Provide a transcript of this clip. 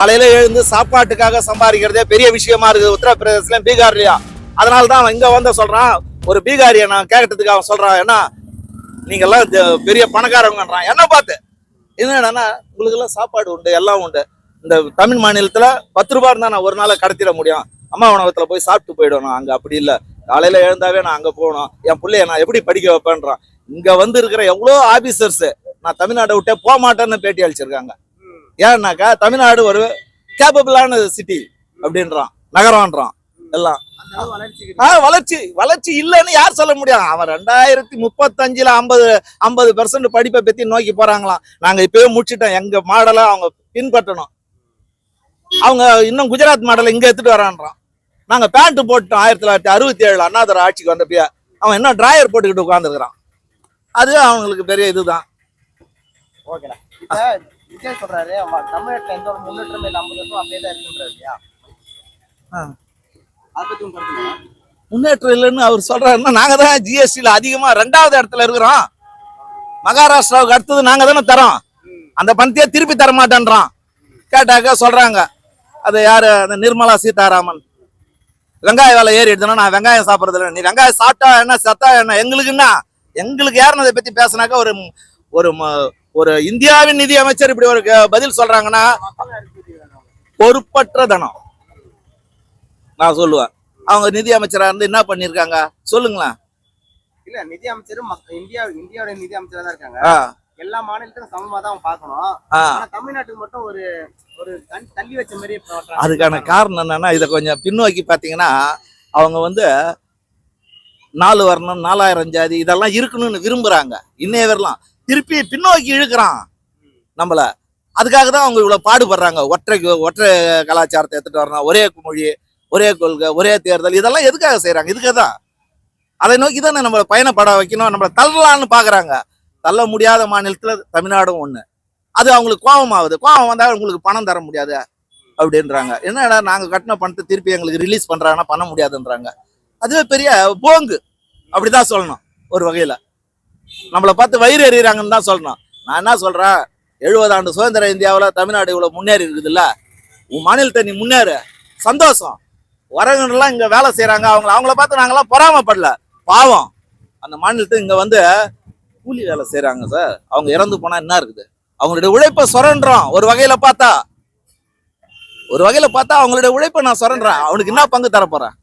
காலையில எழுந்து சாப்பாட்டுக்காக சம்பாதிக்கிறதே பெரிய விஷயமா இருக்குது உத்தரப்பிரதேசலயும் பீகார்லயும். அதனாலதான் அவன் இங்க வந்து சொல்றான், ஒரு பீகாரிய நான் கேட்கறதுக்கு அவன் சொல்றான், ஏன்னா நீங்க எல்லாம் பெரிய பணக்காரவங்கன்றான். என்ன பார்த்து என்னன்னா உங்களுக்கு எல்லாம் சாப்பாடு உண்டு, எல்லாம் உண்டு. இந்த தமிழ் மாநிலத்துல 10 ரூபாய் இருந்தா நான் ஒரு நாளை கடத்திட முடியும். அம்மா உணவகத்துல போய் சாப்பிட்டு போயிடணும். அங்க அப்படி இல்லை. காலையில எழுந்தாவே நான் அங்க போகணும். என் பிள்ளைய நான் எப்படி படிக்க வைப்பேன்றான். இங்க வந்து இருக்கிற எவ்வளோ ஆபீசர்ஸ் நான் தமிழ்நாட்டை விட்டே போக மாட்டேன்னு பேட்டி அளிச்சிருக்காங்க. ஏன்னாக்கா தமிழ்நாடு ஒரு கேப்பபிளான சிட்டி அப்படின்றான், நகரம்ன்றான். எல்லாம் வளர்ச்சி வளர்ச்சி இல்லைன்னு யார் சொல்ல முடியும்? அவன் 2035 50% படிப்பை பத்தி நோக்கி போறாங்களாம். நாங்க இப்பவே முடிச்சுட்டோம். எங்க மாடலை அவங்க பின்பற்றணும். அவங்க இன்னும் குஜராத் மாடலை இங்க எடுத்துட்டு வரான்றான். நாங்க பேண்ட் போட்டோம் 1967 அண்ணாதுரை ஆட்சிக்கு வந்தப்ப. அவன் என்ன டிராயர் போட்டுக்கிட்டு உட்காந்துருக்கிறான். அது அவங்களுக்கு பெரிய இதுதான். ஓகேடா. இப்ப விஜய் சொல்றாரு தமிழ்நாட்டுல எந்த ஒரு முன்னேற்றமே இல்லை, 50 வருஷம் அப்படியே தான் இருக்குன்றாரு இல்லையா? அதை பத்தி உங்க கருத்து என்ன? முன்னேற்றம் இல்லைன்னு அவர் சொல்றாருன்னா, நாங்க தான் ஜிஎஸ்டியில அதிகமா 2வது இடத்துல இருக்கிறோம். மகாராஷ்டிராவுக்கு அடுத்தது நாங்க தானே தரோம். அந்த பணத்தையே திருப்பி தர மாட்டேன்றான். கேட்டாக்க சொல்றாங்க, அது யாரு, அந்த நிர்மலா சீதாராமன், வெங்காய விலை ஏறி எடுத்தனா நான் வெங்காயம் சாப்பிடறது இல்லை. நீ வெங்காயம் சாப்பிட்டா என்ன, சத்தா என்ன, எங்களுக்கு யாருன்னு அதை பத்தி பேசினாக்க ஒரு ஒரு ஒரு இந்தியாவின் நிதி அமைச்சர் இப்படி ஒரு பதில் சொல்றாங்கன்னா பொறுப்பற்ற தனம் நான் சொல்லுவேன். அவங்க நிதி அமைச்சரா இருந்து என்ன பண்ணிருக்காங்க சொல்லுங்களேன். இல்ல, நிதி அமைச்சரும் இந்தியாவுடைய நிதி அமைச்சரா தான் இருக்காங்க. எல்லா மாநிலத்துக்கும் சமமா தான் பார்க்கணும். ஆனா தமிழ்நாட்டுக்கு மட்டும் ஒரு ஒரு தள்ளி வச்ச மாதிரி. அதுக்கான காரணம் என்னன்னா, இதை கொஞ்சம் பின்னோக்கி பாத்தீங்கன்னா, அவங்க வந்து 4 வர்ணம் 4000 ஜாதி இதெல்லாம் இருக்கணும்னு விரும்புறாங்க. இன்னைய வரலாம் திருப்பி பின்னோக்கி இழுக்கிறான் நம்மள. அதுக்காக தான் அவங்க இவ்வளவு பாடுபடுறாங்க. ஒற்றை கலாச்சாரத்தை எடுத்துட்டு வரணும், ஒரே மொழி, ஒரே கொள்கை, ஒரே தேர்தல், இதெல்லாம் எதுக்காக செய்யறாங்க? இதுக்குதான். அதை நோக்கி தானே நம்மளை பயணப்பட வைக்கணும். நம்மளை தள்ளலான்னு பாக்குறாங்க. தள்ள முடியாத மாநிலத்துல தமிழ்நாடும் ஒண்ணு. அது அவங்களுக்கு கோபம் ஆகுது. கோபம் வந்தா உங்களுக்கு பணம் தர முடியாது அப்படின்றாங்க. என்னடா நாங்க கட்டின பணத்தை திருப்பி எங்களுக்கு ரிலீஸ் பண்றாங்கன்னா பண்ண முடியாதுன்றாங்க. அதுவே பெரிய போங்கு அப்படிதான் சொல்லணும். ஒரு வகையில நம்மளை பார்த்து வயிறு எறிகிறாங்கன்னு தான் சொல்லணும். நான் என்ன சொல்றேன், 70 ஆண்டு சுதந்திர இந்தியாவில் தமிழ்நாடு இவ்வளவு முன்னேறி இருக்குது இல்ல. உன் மாநிலத்தை நீ முன்னேறு, சந்தோஷம். வரவங்கெல்லாம் இங்க வேலை செய்யறாங்க. அவங்கள பார்த்து நாங்கெல்லாம் பொறாமப்படல. பாவம், அந்த மாநிலத்தை இங்க வந்து கூலி வேலை செய்யறாங்க சார். அவங்க இறந்து போனா என்ன இருக்குது? அவங்களுடைய உழைப்பை சொரன்றோம். ஒரு வகையில பார்த்தா அவங்களுடைய உழைப்பை நான் சொரன்றேன். அவனுக்கு என்ன பங்கு தர போறேன்?